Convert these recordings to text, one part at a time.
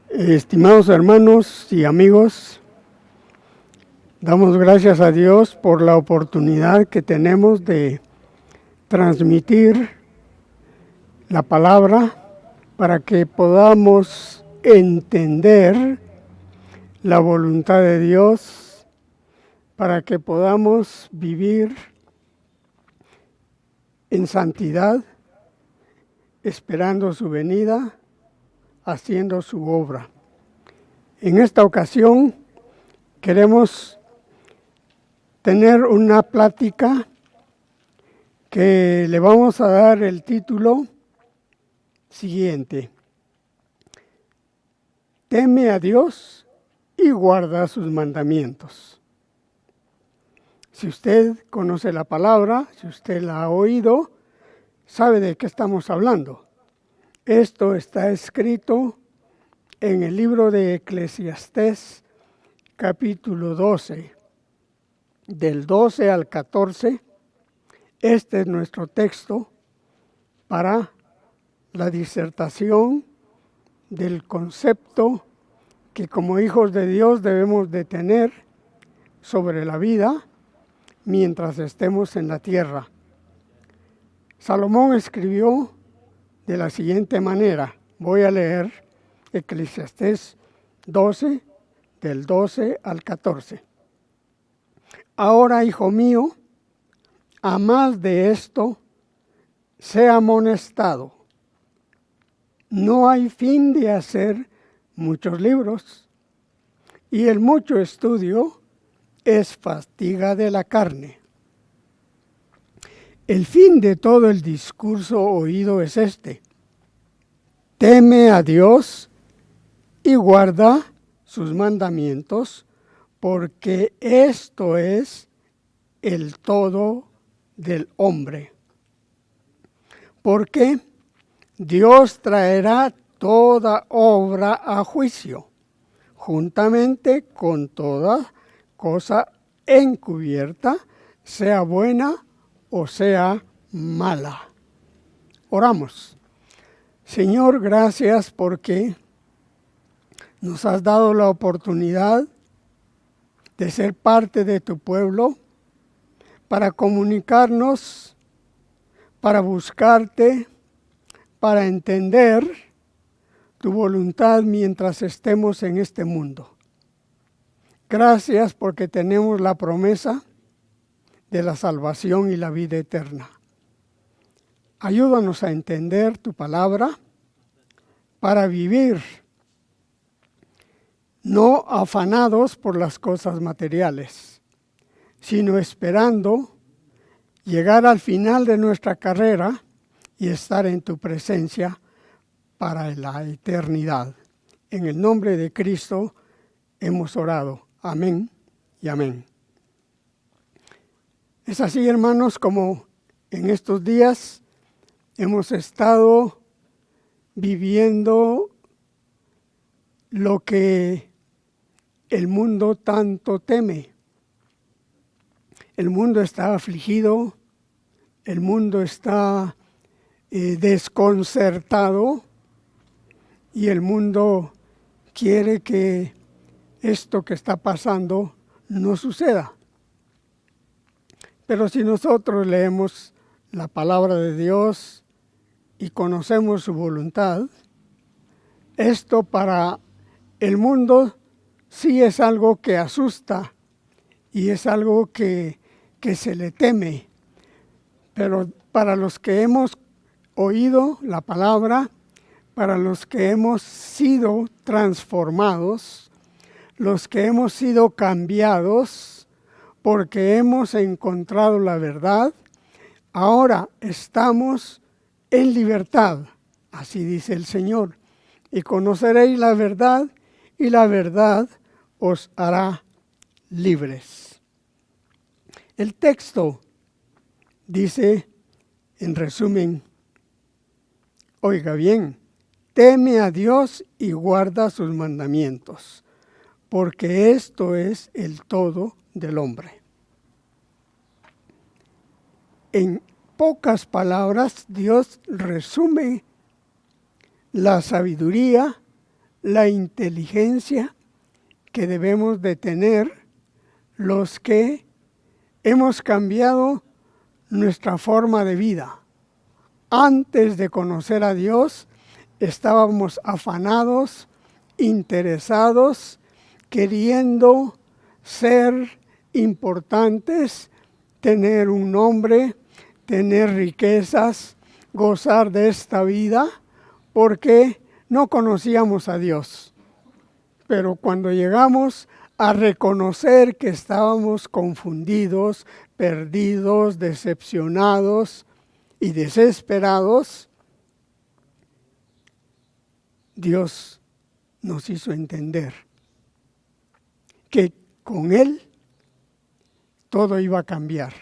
Estimados hermanos y amigos, damos gracias a Dios por la oportunidad que tenemos de transmitir la palabra para que podamos entender la voluntad de Dios, para que podamos vivir en santidad, esperando su venida, haciendo su obra. En esta ocasión queremos tener una plática que le vamos a dar el título siguiente: Teme a Dios y guarda sus mandamientos. Si usted conoce la palabra, si usted la ha oído, sabe de qué estamos hablando. Esto está escrito en el libro de Eclesiastés, capítulo 12, del 12 al 14. Este es nuestro texto para la disertación del concepto que como hijos de Dios debemos de tener sobre la vida mientras estemos en la tierra. Salomón escribió de la siguiente manera. Voy a leer Eclesiastés 12, del 12 al 14. Ahora, hijo mío, a más de esto, sé amonestado. No hay fin de hacer muchos libros, y el mucho estudio es fatiga de la carne. El fin de todo el discurso oído es este: teme a Dios y guarda sus mandamientos, porque esto es el todo del hombre. Porque Dios traerá toda obra a juicio, juntamente con toda cosa encubierta, sea buena o sea mala. Oramos. Señor, gracias porque nos has dado la oportunidad de ser parte de tu pueblo, para comunicarnos, para buscarte, para entender tu voluntad mientras estemos en este mundo. Gracias porque tenemos la promesa de la salvación y la vida eterna. Ayúdanos a entender tu palabra para vivir no afanados por las cosas materiales, sino esperando llegar al final de nuestra carrera y estar en tu presencia para la eternidad. En el nombre de Cristo hemos orado. Amén y amén. Es así, hermanos, como en estos días hemos estado viviendo lo que el mundo tanto teme. El mundo está afligido, el mundo está desconcertado, y el mundo quiere que esto que está pasando no suceda. Pero si nosotros leemos la palabra de Dios y conocemos su voluntad, esto para el mundo sí es algo que asusta y es algo que se le teme. Pero para los que hemos oído la palabra, para los que hemos sido transformados, los que hemos sido cambiados, porque hemos encontrado la verdad, ahora estamos en libertad, así dice el Señor, y conoceréis la verdad, y la verdad os hará libres. El texto dice, en resumen, oiga bien, teme a Dios y guarda sus mandamientos, porque esto es el todo del hombre. En pocas palabras, Dios resume la sabiduría, la inteligencia que debemos de tener los que hemos cambiado nuestra forma de vida. Antes de conocer a Dios, estábamos afanados, interesados, queriendo ser importantes, tener un nombre, tener riquezas, gozar de esta vida, porque no conocíamos a Dios. Pero cuando llegamos a reconocer que estábamos confundidos, perdidos, decepcionados y desesperados, Dios nos hizo entender que con Él todo iba a cambiar.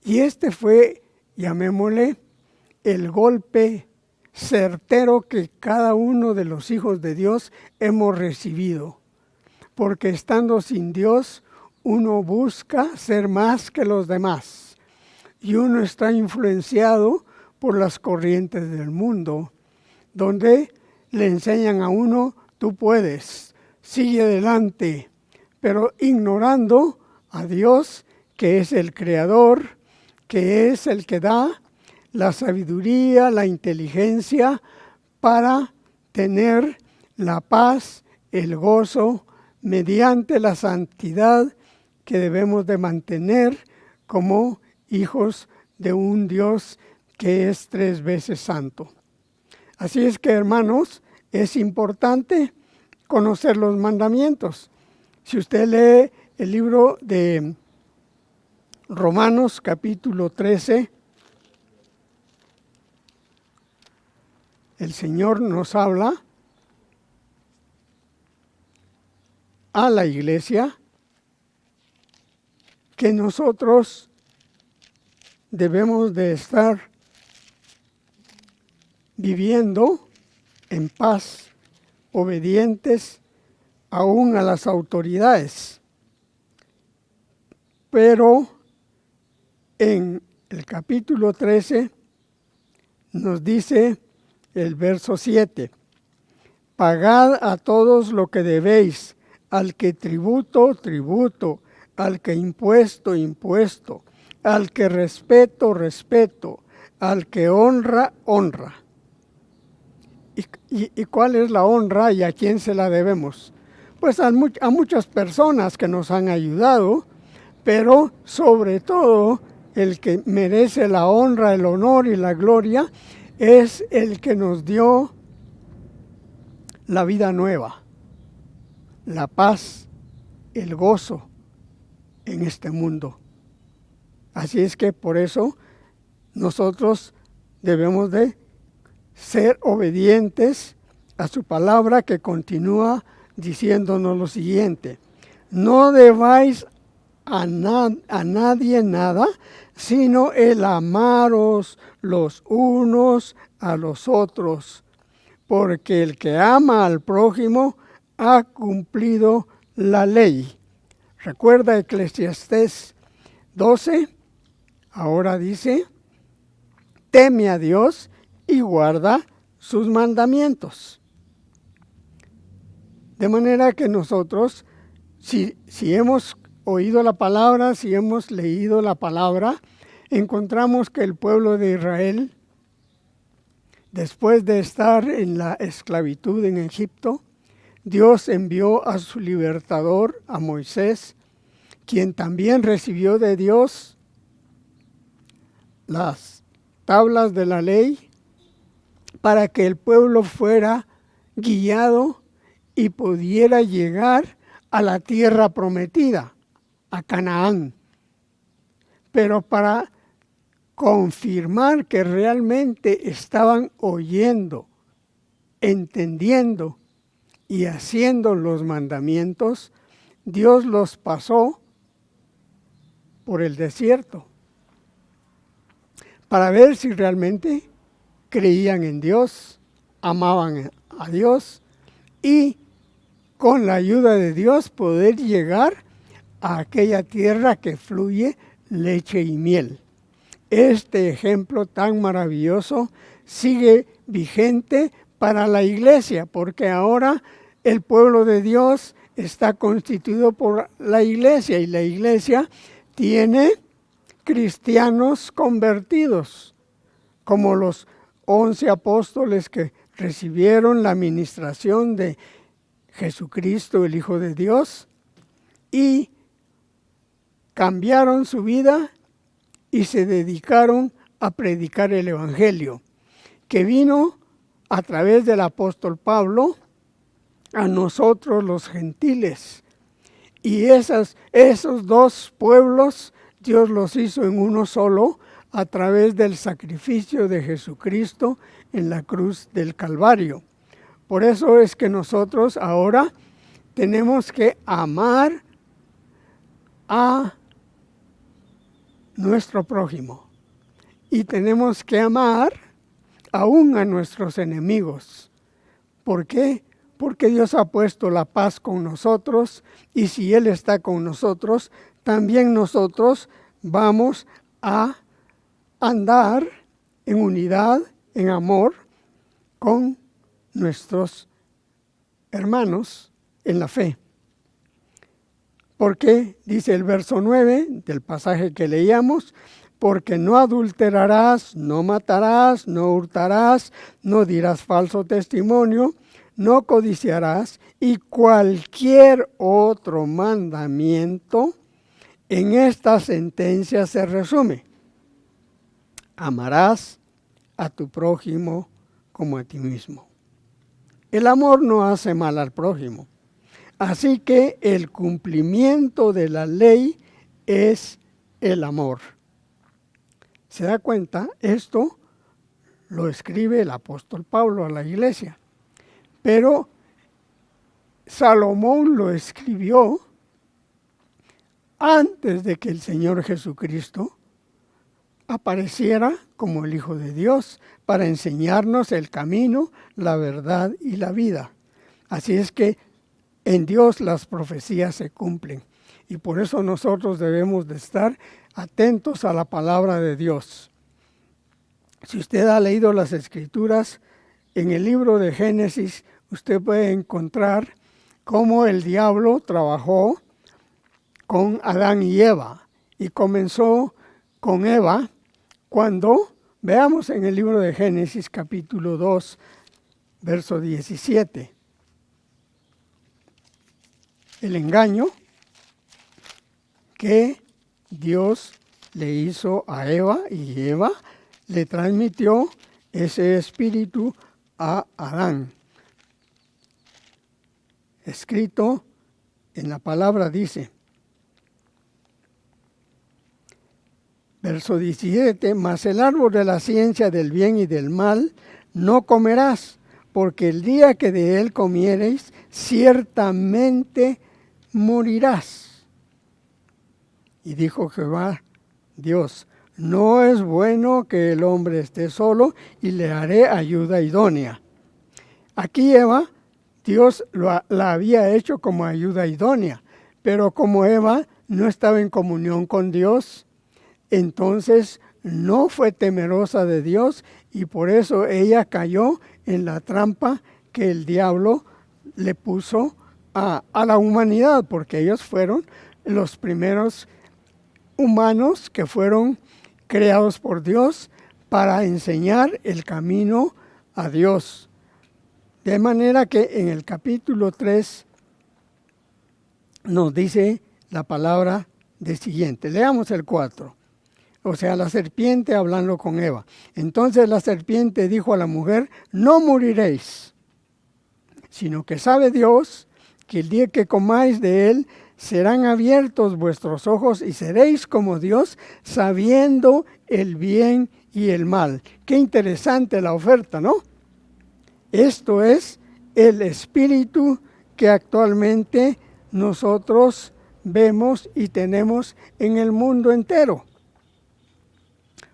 Y este fue, llamémosle, el golpe certero que cada uno de los hijos de Dios hemos recibido. Porque estando sin Dios, uno busca ser más que los demás. Y uno está influenciado por las corrientes del mundo, donde le enseñan a uno, tú puedes, sigue adelante, pero ignorando a Dios, que es el Creador, que es el que da la sabiduría, la inteligencia para tener la paz, el gozo, mediante la santidad que debemos de mantener como hijos de un Dios que es 3 veces santo. Así es que, hermanos, es importante conocer los mandamientos. Si usted lee el libro de Romanos capítulo 13, el Señor nos habla a la iglesia que nosotros debemos de estar viviendo en paz, obedientes aún a las autoridades. Pero en el capítulo 13 nos dice el verso 7, pagad a todos lo que debéis, al que tributo, tributo, al que impuesto, impuesto, al que respeto, respeto, al que honra, honra. ¿Y cuál es la honra y a quién se la debemos? Pues a muchas personas que nos han ayudado, pero sobre todo el que merece la honra, el honor y la gloria es el que nos dio la vida nueva, la paz, el gozo en este mundo. Así es que por eso nosotros debemos de ser obedientes a su palabra, que continúa diciéndonos lo siguiente: no debáis a nadie nada, sino el amaros los unos a los otros, porque el que ama al prójimo ha cumplido la ley. Recuerda Eclesiastés 12, ahora dice, teme a Dios y guarda sus mandamientos. De manera que nosotros, si hemos oído la palabra, si hemos leído la palabra, encontramos que el pueblo de Israel, después de estar en la esclavitud en Egipto, Dios envió a su libertador, a Moisés, quien también recibió de Dios las tablas de la ley, para que el pueblo fuera guiado y pudiera llegar a la tierra prometida, a Canaán. Pero para confirmar que realmente estaban oyendo, entendiendo y haciendo los mandamientos, Dios los pasó por el desierto para ver si realmente creían en Dios, amaban a Dios y con la ayuda de Dios poder llegar a aquella tierra que fluye leche y miel. Este ejemplo tan maravilloso sigue vigente para la iglesia, porque ahora el pueblo de Dios está constituido por la iglesia y la iglesia tiene cristianos convertidos, como los 11 apóstoles que recibieron la administración de Jesucristo, el Hijo de Dios, y cambiaron su vida y se dedicaron a predicar el Evangelio, que vino a través del apóstol Pablo a nosotros los gentiles. Y esos dos pueblos Dios los hizo en uno solo a través del sacrificio de Jesucristo en la cruz del Calvario. Por eso es que nosotros ahora tenemos que amar a nuestro prójimo y tenemos que amar aún a nuestros enemigos. ¿Por qué? Porque Dios ha puesto la paz con nosotros y si Él está con nosotros, también nosotros vamos a andar en unidad, en amor con nuestros hermanos en la fe. Porque dice el verso 9 del pasaje que leíamos, porque no adulterarás, no matarás, no hurtarás, no dirás falso testimonio, no codiciarás y cualquier otro mandamiento en esta sentencia se resume. Amarás a tu prójimo como a ti mismo. El amor no hace mal al prójimo. Así que el cumplimiento de la ley es el amor. ¿Se da cuenta? Esto lo escribe el apóstol Pablo a la iglesia. Pero Salomón lo escribió antes de que el Señor Jesucristo apareciera como el Hijo de Dios para enseñarnos el camino, la verdad y la vida. Así es que en Dios las profecías se cumplen y por eso nosotros debemos de estar atentos a la palabra de Dios. Si usted ha leído las Escrituras, en el libro de Génesis usted puede encontrar cómo el diablo trabajó con Adán y Eva y comenzó con Eva cuando, veamos en el libro de Génesis capítulo 2, verso 17. El engaño que Dios le hizo a Eva y Eva le transmitió ese espíritu a Adán. Escrito en la palabra dice, verso 17, mas el árbol de la ciencia del bien y del mal no comerás, porque el día que de él comiereis, ciertamente morirás. Y dijo Jehová Dios, no es bueno que el hombre esté solo y le haré ayuda idónea. Aquí Eva, Dios la había hecho como ayuda idónea, pero como Eva no estaba en comunión con Dios, entonces no fue temerosa de Dios y por eso ella cayó en la trampa que el diablo le puso a la humanidad, porque ellos fueron los primeros humanos que fueron creados por Dios para enseñar el camino a Dios. De manera que en el capítulo 3 nos dice la palabra de siguiente. Leamos el 4. O sea, la serpiente hablando con Eva. Entonces la serpiente dijo a la mujer, no moriréis, sino que sabe Dios que el día que comáis de él, serán abiertos vuestros ojos y seréis como Dios, sabiendo el bien y el mal. Qué interesante la oferta, ¿no? Esto es el espíritu que actualmente nosotros vemos y tenemos en el mundo entero.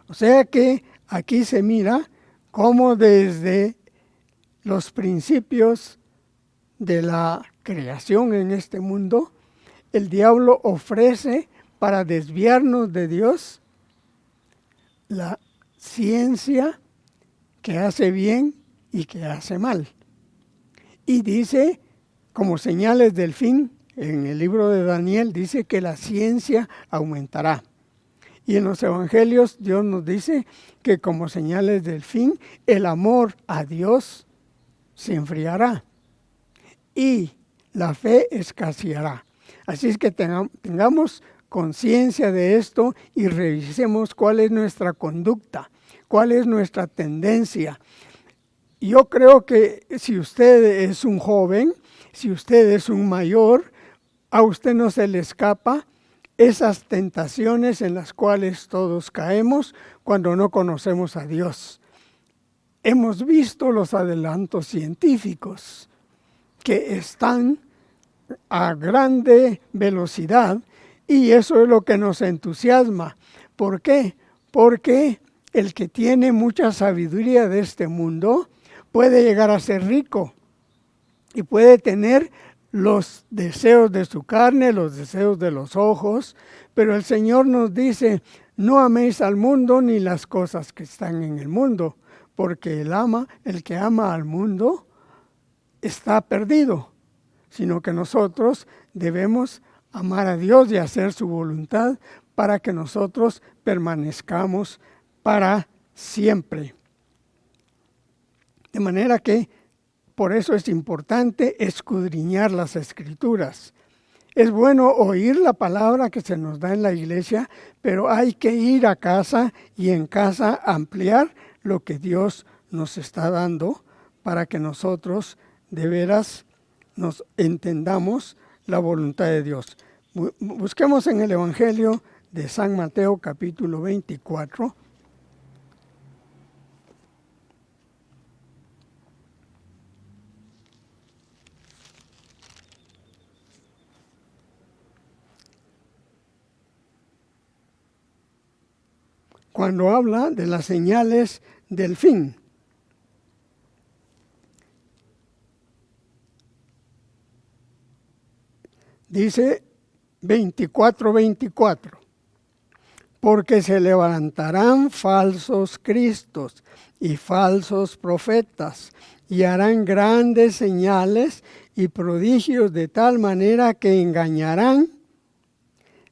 O sea que aquí se mira cómo desde los principios de la creación en este mundo, el diablo ofrece para desviarnos de Dios la ciencia que hace bien y que hace mal. Y dice, como señales del fin, en el libro de Daniel, dice que la ciencia aumentará. Y en los evangelios Dios nos dice que como señales del fin, el amor a Dios se enfriará y la fe escaseará. Así es que tengamos conciencia de esto y revisemos cuál es nuestra conducta, cuál es nuestra tendencia. Yo creo que si usted es un joven, si usted es un mayor, a usted no se le escapa esas tentaciones en las cuales todos caemos cuando no conocemos a Dios. Hemos visto los adelantos científicos que están a grande velocidad y eso es lo que nos entusiasma. ¿Por qué? Porque el que tiene mucha sabiduría de este mundo puede llegar a ser rico y puede tener los deseos de su carne, los deseos de los ojos, pero el Señor nos dice, no améis al mundo ni las cosas que están en el mundo, porque el que ama al mundo está perdido, sino que nosotros debemos amar a Dios y hacer su voluntad para que nosotros permanezcamos para siempre. De manera que por eso es importante escudriñar las Escrituras. Es bueno oír la palabra que se nos da en la iglesia, pero hay que ir a casa y en casa ampliar lo que Dios nos está dando para que nosotros de veras nos entendamos la voluntad de Dios. Busquemos en el Evangelio de San Mateo capítulo 24. Cuando habla de las señales del fin. Dice 24:24, porque se levantarán falsos cristos y falsos profetas y harán grandes señales y prodigios de tal manera que engañarán,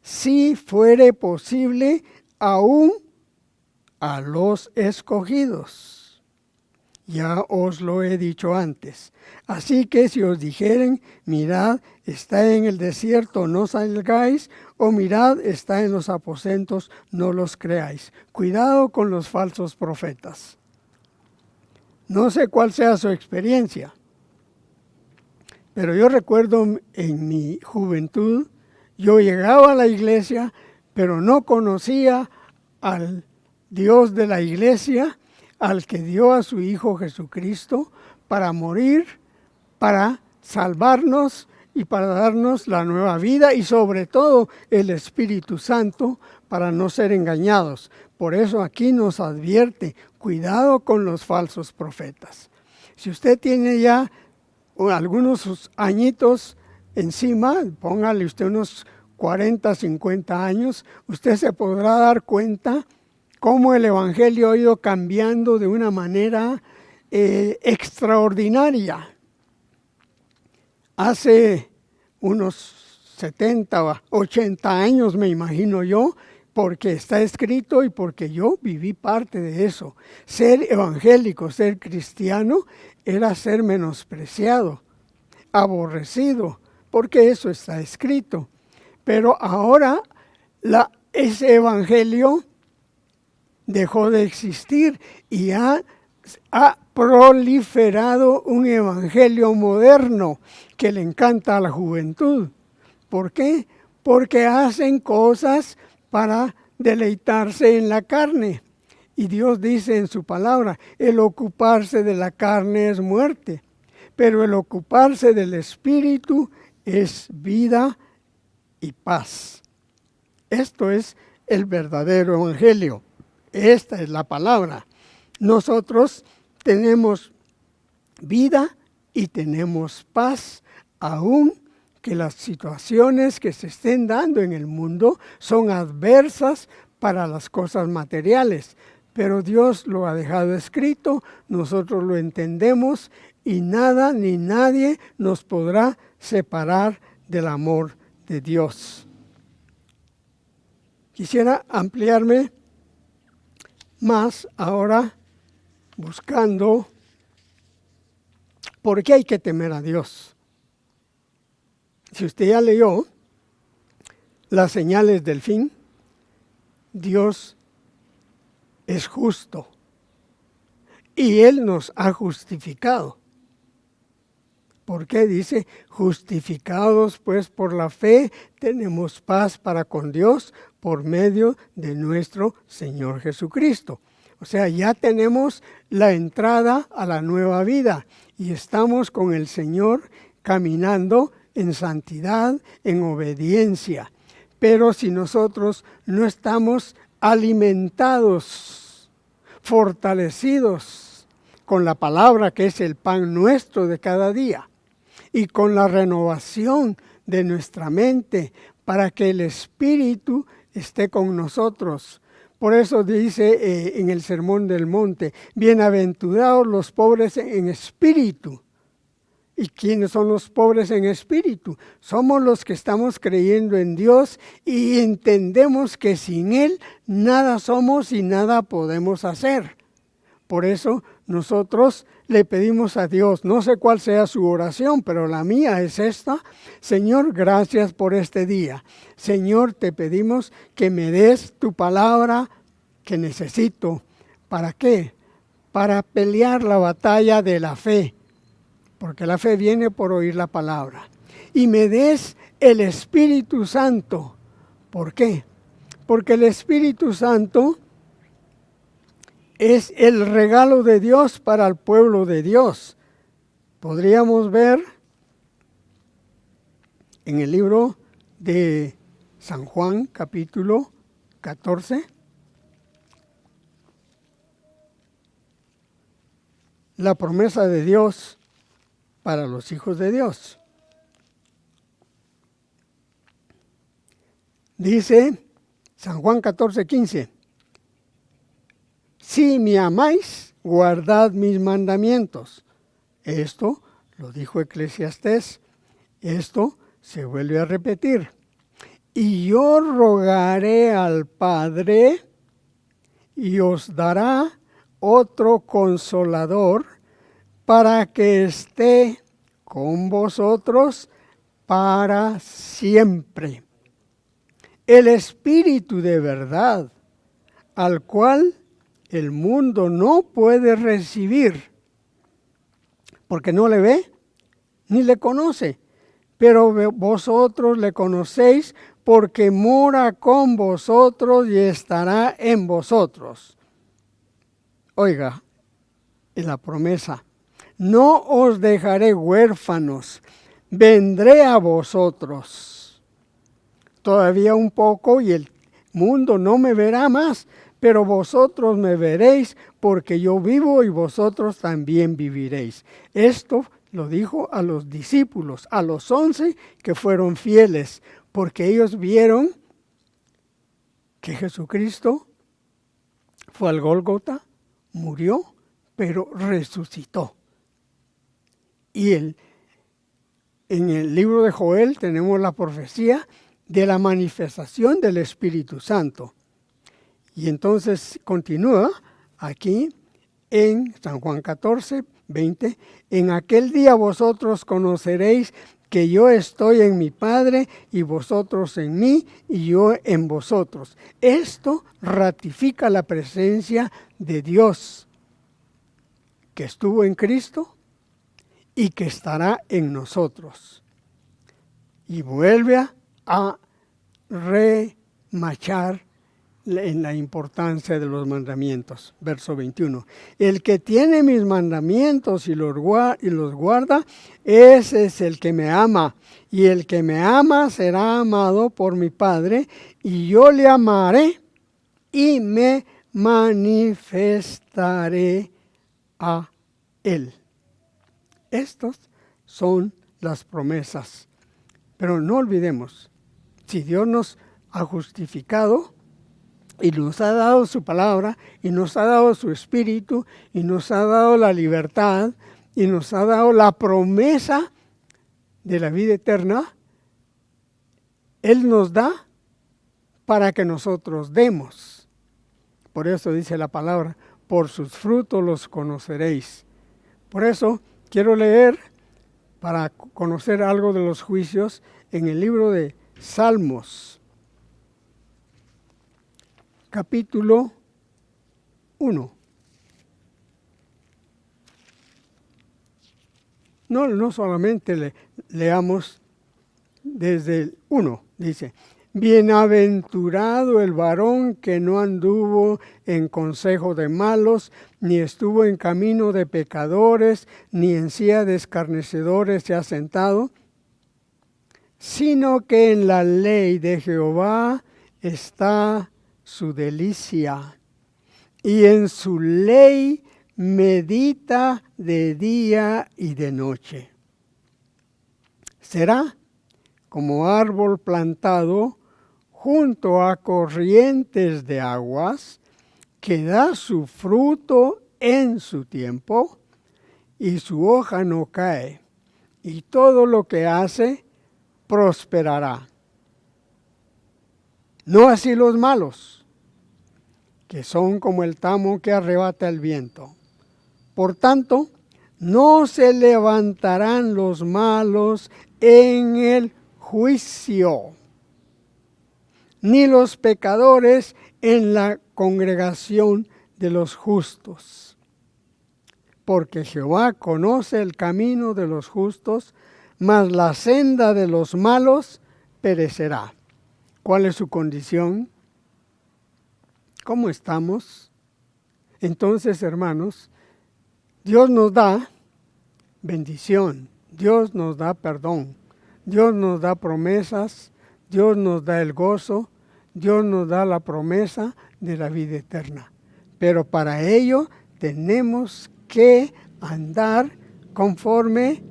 si fuere posible, aún a los escogidos. Ya os lo he dicho antes. Así que si os dijeren, mirad, está en el desierto, no salgáis, o mirad, está en los aposentos, no los creáis. Cuidado con los falsos profetas. No sé cuál sea su experiencia, pero yo recuerdo en mi juventud, yo llegaba a la iglesia, pero no conocía al Dios de la iglesia, al que dio a su Hijo Jesucristo para morir, para salvarnos y para darnos la nueva vida y sobre todo el Espíritu Santo para no ser engañados. Por eso aquí nos advierte, cuidado con los falsos profetas. Si usted tiene ya algunos añitos encima, póngale usted unos 40, 50 años, usted se podrá dar cuenta cómo el Evangelio ha ido cambiando de una manera extraordinaria. Hace unos 70 o 80 años, me imagino yo, porque está escrito y porque yo viví parte de eso. Ser evangélico, ser cristiano, era ser menospreciado, aborrecido, porque eso está escrito. Pero ahora ese evangelio dejó de existir y ha proliferado un evangelio moderno que le encanta a la juventud. ¿Por qué? Porque hacen cosas para deleitarse en la carne. Y Dios dice en su palabra, el ocuparse de la carne es muerte, pero el ocuparse del Espíritu es vida y paz. Esto es el verdadero evangelio. Esta es la palabra. Nosotros tenemos vida y tenemos paz, aun que las situaciones que se estén dando en el mundo son adversas para las cosas materiales. pero Dios lo ha dejado escrito, nosotros lo entendemos y nada ni nadie nos podrá separar del amor de Dios. Quisiera ampliarme más ahora buscando por qué hay que temer a Dios. Si usted ya leyó las señales del fin, Dios es justo y Él nos ha justificado. ¿Por qué? Dice, justificados pues por la fe, tenemos paz para con Dios por medio de nuestro Señor Jesucristo. O sea, ya tenemos la entrada a la nueva vida y estamos con el Señor caminando en santidad, en obediencia. Pero si nosotros no estamos alimentados, fortalecidos con la palabra que es el pan nuestro de cada día, y con la renovación de nuestra mente para que el Espíritu esté con nosotros. Por eso dice en el Sermón del Monte, bienaventurados los pobres en espíritu. ¿Y quiénes son los pobres en espíritu? Somos los que estamos creyendo en Dios y entendemos que sin Él nada somos y nada podemos hacer. Por eso nosotros le pedimos a Dios, no sé cuál sea su oración, pero la mía es esta: Señor, gracias por este día. Señor, te pedimos que me des tu palabra que necesito. ¿Para qué? Para pelear la batalla de la fe, porque la fe viene por oír la palabra. Y me des el Espíritu Santo. ¿Por qué? Porque el Espíritu Santo es el regalo de Dios para el pueblo de Dios. Podríamos ver en el libro de San Juan, capítulo 14, la promesa de Dios para los hijos de Dios. Dice San Juan 14:15. Si me amáis, guardad mis mandamientos. Esto lo dijo Eclesiastés. Esto se vuelve a repetir. Y yo rogaré al Padre y os dará otro consolador para que esté con vosotros para siempre. El Espíritu de verdad, al cual el mundo no puede recibir, porque no le ve ni le conoce, pero vosotros le conocéis porque mora con vosotros y estará en vosotros. Oiga, en la promesa, no os dejaré huérfanos, vendré a vosotros. Todavía un poco y el mundo no me verá más, pero vosotros me veréis porque yo vivo y vosotros también viviréis. Esto lo dijo a los discípulos, a los 11 que fueron fieles, porque ellos vieron que Jesucristo fue al Gólgota, murió, pero resucitó. Y en el libro de Joel tenemos la profecía de la manifestación del Espíritu Santo. Y entonces continúa aquí en San Juan 14:20. En aquel día vosotros conoceréis que yo estoy en mi Padre y vosotros en mí y yo en vosotros. Esto ratifica la presencia de Dios que estuvo en Cristo y que estará en nosotros. Y vuelve a remachar en la importancia de los mandamientos. Verso 21. El que tiene mis mandamientos y los guarda, ese es el que me ama. Y el que me ama será amado por mi Padre, y yo le amaré y me manifestaré a él. Estas son las promesas. Pero no olvidemos, si Dios nos ha justificado, Y nos ha dado su palabra, y nos ha dado su espíritu, y nos ha dado la libertad, y nos ha dado la promesa de la vida eterna. Él nos da para que nosotros demos. Por eso dice la palabra, por sus frutos los conoceréis. Por eso quiero leer, para conocer algo de los juicios, en el libro de Salmos, capítulo 1. No solamente leamos desde el 1, dice: bienaventurado el varón que no anduvo en consejo de malos, ni estuvo en camino de pecadores, ni en silla de escarnecedores se ha sentado, sino que en la ley de Jehová está su delicia, y en su ley medita de día y de noche. Será como árbol plantado junto a corrientes de aguas, que da su fruto en su tiempo, y su hoja no cae, y todo lo que hace prosperará. No así los malos, que son como el tamo que arrebata el viento. Por tanto, no se levantarán los malos en el juicio, ni los pecadores en la congregación de los justos. Porque Jehová conoce el camino de los justos, mas la senda de los malos perecerá. ¿Cuál es su condición? ¿Cómo estamos? Entonces, hermanos, Dios nos da bendición, Dios nos da perdón, Dios nos da promesas, Dios nos da el gozo, Dios nos da la promesa de la vida eterna. Pero para ello tenemos que andar conforme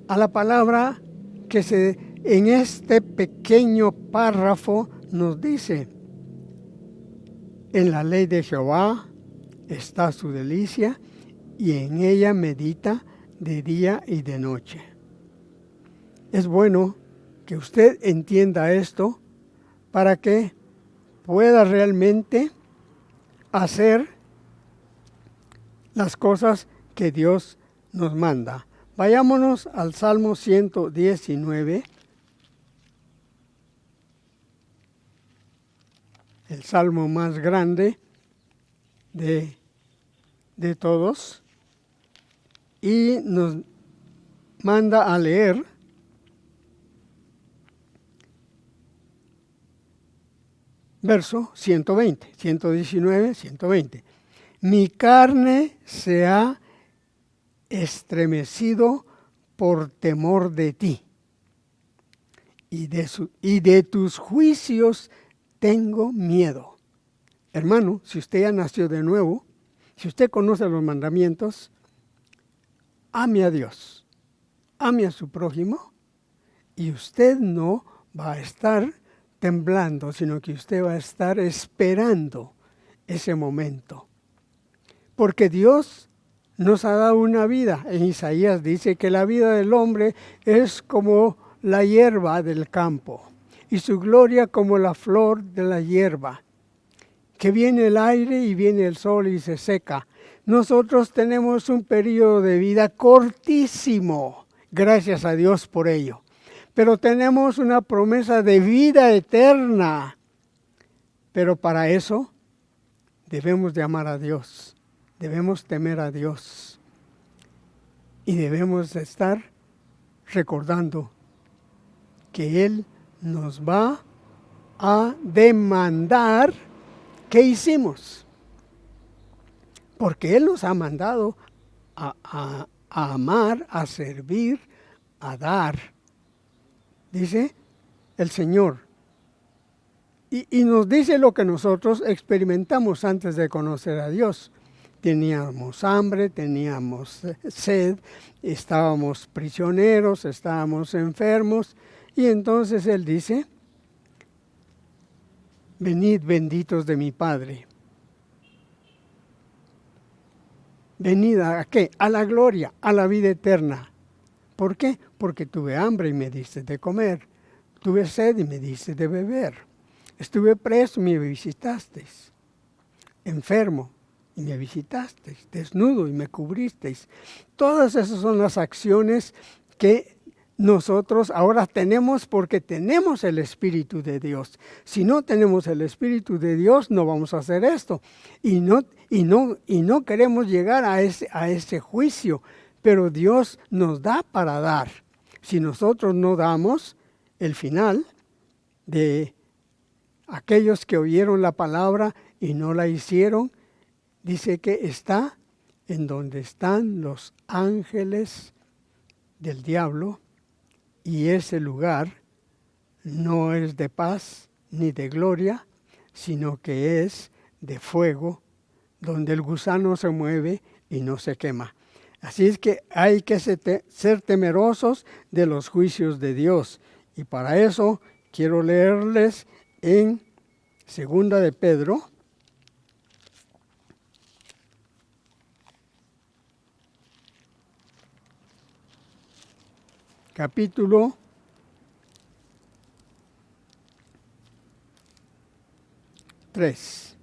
a la palabra que en este pequeño párrafo nos dice: en la ley de Jehová está su delicia, y en ella medita de día y de noche. Es bueno que usted entienda esto para que pueda realmente hacer las cosas que Dios nos manda. Vayámonos al Salmo 119, el salmo más grande de todos, y nos manda a leer verso 120, 119, 120. Mi carne se ha estremecido por temor de ti, y de tus juicios tengo miedo. Hermano, si usted ya nació de nuevo, si usted conoce los mandamientos, ame a Dios, ame a su prójimo, y usted no va a estar temblando, sino que usted va a estar esperando ese momento. Porque Dios nos ha dado una vida. En Isaías dice que la vida del hombre es como la hierba del campo, y su gloria como la flor de la hierba, que viene el aire y viene el sol y se seca. Nosotros tenemos un periodo de vida cortísimo, gracias a Dios por ello. Pero tenemos una promesa de vida eterna. Pero para eso debemos de amar a Dios, debemos temer a Dios, y debemos de estar recordando que Él nos va a demandar qué hicimos. Porque Él nos ha mandado a amar, a servir, a dar. Dice el Señor. Y nos dice lo que nosotros experimentamos antes de conocer a Dios. Teníamos hambre, teníamos sed, estábamos prisioneros, estábamos enfermos. Y entonces Él dice: venid benditos de mi Padre. Venid ¿a qué? A la gloria, a la vida eterna. ¿Por qué? Porque tuve hambre y me diste de comer. Tuve sed y me diste de beber. Estuve preso y me visitasteis. Enfermo y me visitasteis. Desnudo y me cubristeis. Todas esas son las acciones que nosotros ahora tenemos porque tenemos el Espíritu de Dios. Si no tenemos el Espíritu de Dios, no vamos a hacer esto. Y no queremos llegar a ese juicio, pero Dios nos da para dar. Si nosotros no damos, el final de aquellos que oyeron la palabra y no la hicieron, dice que está en donde están los ángeles del diablo, y ese lugar no es de paz ni de gloria, sino que es de fuego, donde el gusano se mueve y no se quema. Así es que hay que ser temerosos de los juicios de Dios. Y para eso quiero leerles en 2 de Pedro, capítulo 3.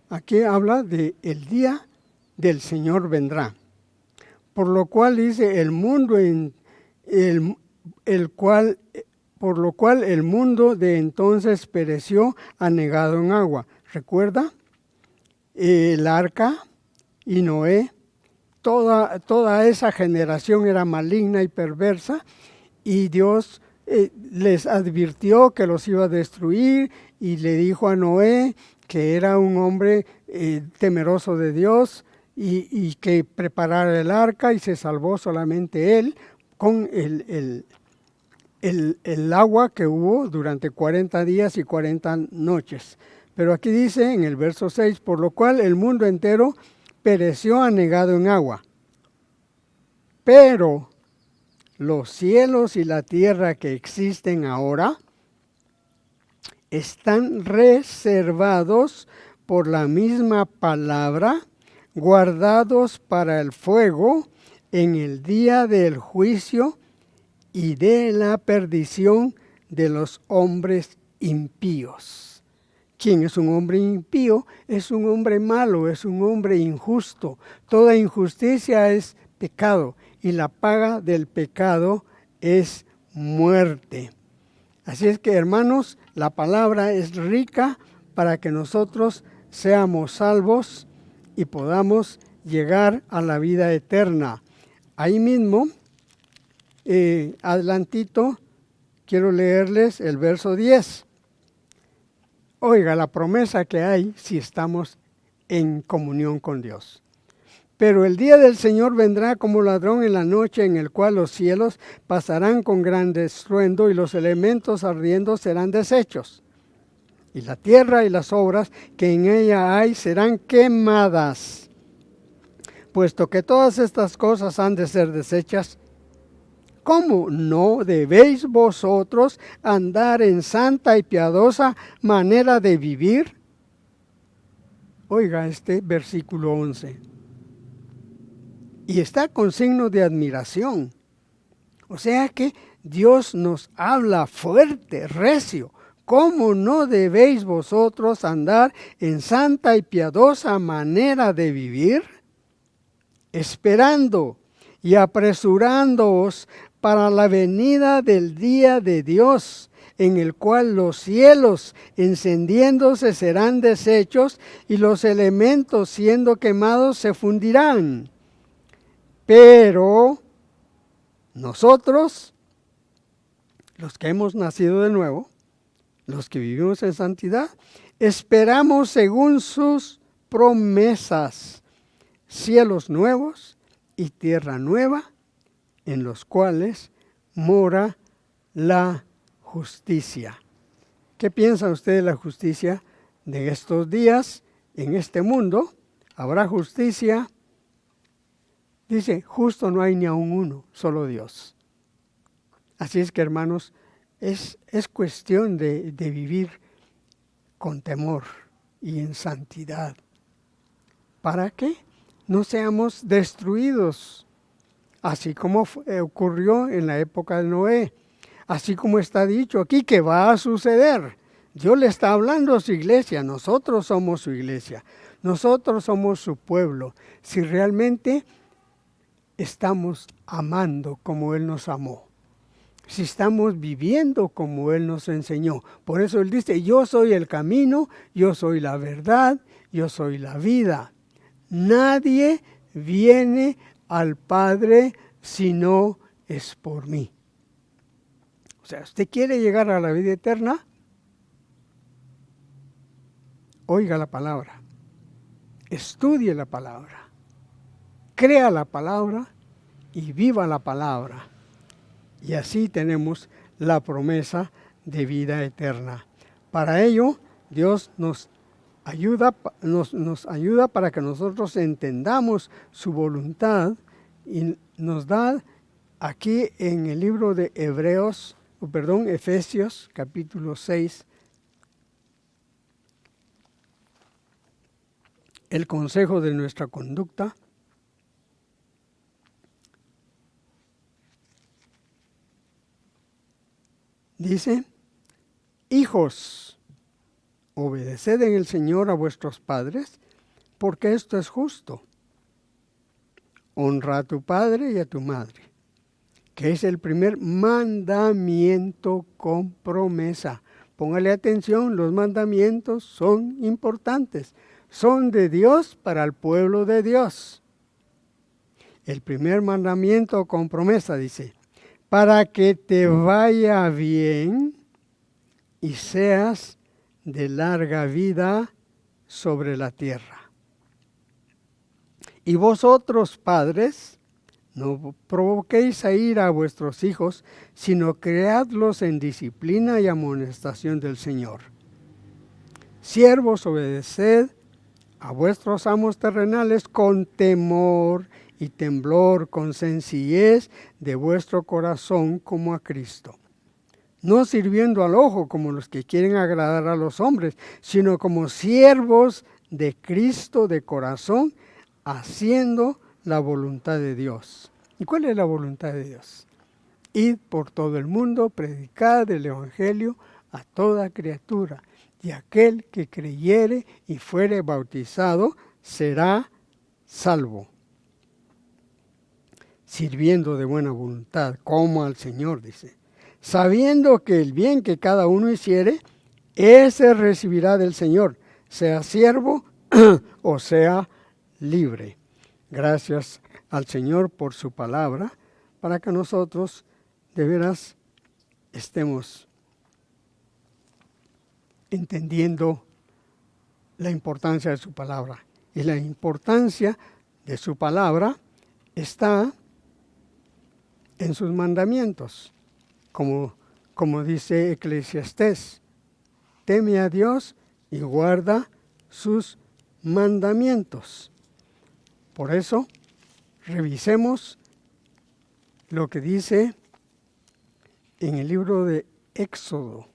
Aquí habla de el día del Señor vendrá. Por lo cual dice por lo cual el mundo de entonces pereció anegado en agua. ¿Recuerda? El arca y Noé, toda esa generación era maligna y perversa, y Dios les advirtió que los iba a destruir, y le dijo a Noé que era un hombre temeroso de Dios, y que preparara el arca, y se salvó solamente él con el agua que hubo durante 40 días y 40 noches. Pero aquí dice en el verso 6, por lo cual el mundo entero pereció anegado en agua. Pero los cielos y la tierra que existen ahora están reservados por la misma palabra, guardados para el fuego en el día del juicio y de la perdición de los hombres impíos. ¿Quién es un hombre impío? Es un hombre malo, es un hombre injusto. Toda injusticia es pecado, y la paga del pecado es muerte. Así es que, hermanos, la palabra es rica para que nosotros seamos salvos y podamos llegar a la vida eterna. Ahí mismo, adelantito, quiero leerles el verso 10. Oiga la promesa que hay si estamos en comunión con Dios. Pero el día del Señor vendrá como ladrón en la noche, en el cual los cielos pasarán con gran estruendo y los elementos ardiendo serán deshechos. Y la tierra y las obras que en ella hay serán quemadas. Puesto que todas estas cosas han de ser deshechas, ¿cómo no debéis vosotros andar en santa y piadosa manera de vivir? Oiga este versículo 11. Y está con signo de admiración. O sea que Dios nos habla fuerte, recio. ¿Cómo no debéis vosotros andar en santa y piadosa manera de vivir? Esperando y apresurándoos para la venida del día de Dios, en el cual los cielos encendiéndose serán deshechos y los elementos siendo quemados se fundirán. Pero nosotros, los que hemos nacido de nuevo, los que vivimos en santidad, esperamos según sus promesas, cielos nuevos y tierra nueva, en los cuales mora la justicia. ¿Qué piensa usted de la justicia de estos días en este mundo? ¿Habrá justicia? Dice, justo no hay ni aun uno, solo Dios. Así es que, hermanos, es cuestión de vivir con temor y en santidad. ¿Para qué? No seamos destruidos, así como ocurrió en la época de Noé, así como está dicho aquí que va a suceder. Dios le está hablando a su iglesia, nosotros somos su iglesia, nosotros somos su pueblo. Si realmente estamos amando como Él nos amó, si estamos viviendo como Él nos enseñó. Por eso Él dice, yo soy el camino, yo soy la verdad, yo soy la vida. Nadie viene al Padre si no es por mí. O sea, ¿usted quiere llegar a la vida eterna? Oiga la palabra, estudie la palabra, crea la palabra y viva la palabra. Y así tenemos la promesa de vida eterna. Para ello, Dios nos ayuda para que nosotros entendamos su voluntad y nos da aquí en el libro de Efesios capítulo 6, el consejo de nuestra conducta. Dice, hijos, obedeced en el Señor a vuestros padres, porque esto es justo. Honra a tu padre y a tu madre, que es el primer mandamiento con promesa. Póngale atención, los mandamientos son importantes, son de Dios para el pueblo de Dios. El primer mandamiento con promesa dice, para que te vaya bien y seas de larga vida sobre la tierra. Y vosotros, padres, no provoquéis a ira a vuestros hijos, sino criadlos en disciplina y amonestación del Señor. Siervos, obedeced a vuestros amos terrenales con temor y temblor, con sencillez de vuestro corazón como a Cristo. No sirviendo al ojo como los que quieren agradar a los hombres, sino como siervos de Cristo de corazón, haciendo la voluntad de Dios. ¿Y cuál es la voluntad de Dios? Id por todo el mundo, predicad el Evangelio a toda criatura, y aquel que creyere y fuere bautizado será salvo. Sirviendo de buena voluntad, como al Señor, dice, sabiendo que el bien que cada uno hiciere, ese recibirá del Señor, sea siervo o sea libre. Gracias al Señor por su palabra, para que nosotros de veras estemos entendiendo la importancia de su palabra. Y la importancia de su palabra está en sus mandamientos, como dice Eclesiastés, teme a Dios y guarda sus mandamientos. Por eso, revisemos lo que dice en el libro de Éxodo,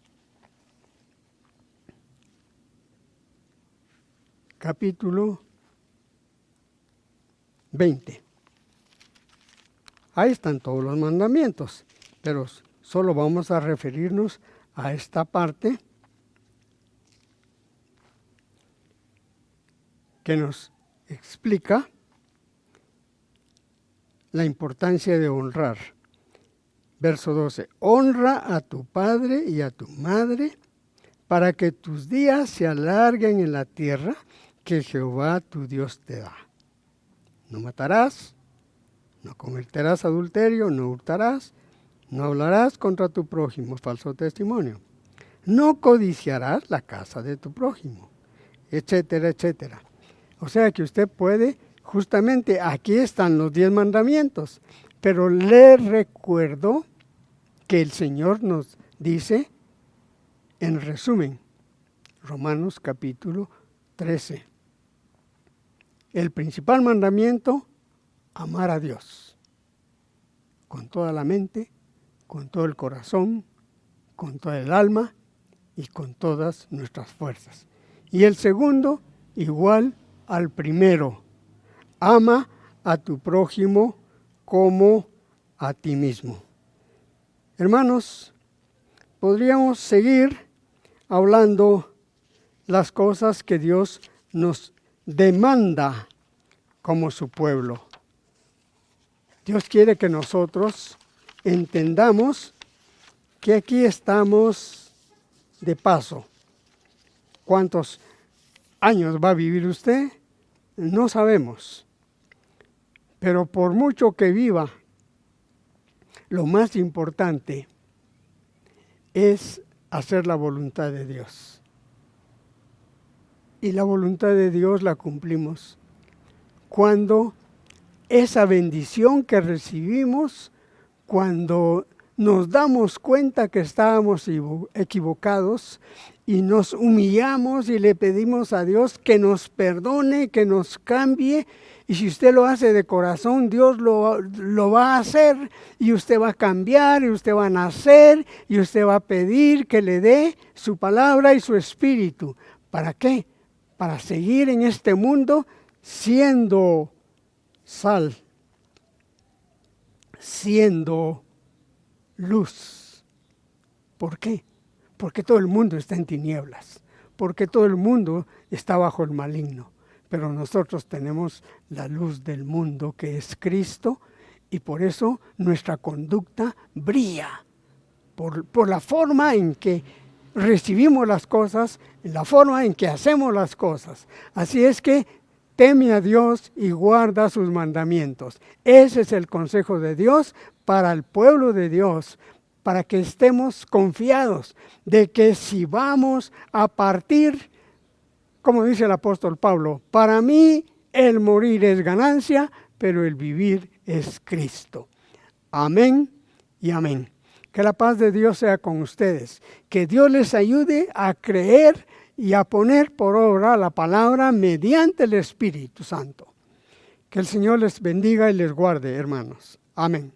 capítulo 20. Ahí están todos los mandamientos, pero solo vamos a referirnos a esta parte que nos explica la importancia de honrar. Verso 12, honra a tu padre y a tu madre para que tus días se alarguen en la tierra que Jehová tu Dios te da. No matarás, no cometerás adulterio, no hurtarás, no hablarás contra tu prójimo, falso testimonio. No codiciarás la casa de tu prójimo, etcétera, etcétera. O sea que usted puede, justamente aquí están los 10 mandamientos, pero le recuerdo que el Señor nos dice, en resumen, Romanos capítulo 13. El principal mandamiento, amar a Dios. Con toda la mente, con todo el corazón, con toda el alma y con todas nuestras fuerzas. Y el segundo, igual al primero. Ama a tu prójimo como a ti mismo. Hermanos, podríamos seguir hablando las cosas que Dios nos demanda como su pueblo. Dios quiere que nosotros entendamos que aquí estamos de paso. ¿Cuántos años va a vivir usted? No sabemos. Pero por mucho que viva, lo más importante es hacer la voluntad de Dios. Y la voluntad de Dios la cumplimos cuando esa bendición que recibimos, cuando nos damos cuenta que estábamos equivocados y nos humillamos y le pedimos a Dios que nos perdone, que nos cambie. Y si usted lo hace de corazón, Dios lo va a hacer y usted va a cambiar y usted va a nacer y usted va a pedir que le dé su palabra y su espíritu. ¿Para qué? Para seguir en este mundo siendo sal, siendo luz. ¿Por qué? Porque todo el mundo está en tinieblas, porque todo el mundo está bajo el maligno. Pero nosotros tenemos la luz del mundo que es Cristo y por eso nuestra conducta brilla por la forma en que recibimos las cosas, la forma en que hacemos las cosas. Así es que teme a Dios y guarda sus mandamientos. Ese es el consejo de Dios para el pueblo de Dios, para que estemos confiados de que si vamos a partir, como dice el apóstol Pablo, para mí el morir es ganancia, pero el vivir es Cristo. Amén y amén. Que la paz de Dios sea con ustedes. Que Dios les ayude a creer y a poner por obra la palabra mediante el Espíritu Santo. Que el Señor les bendiga y les guarde, hermanos. Amén.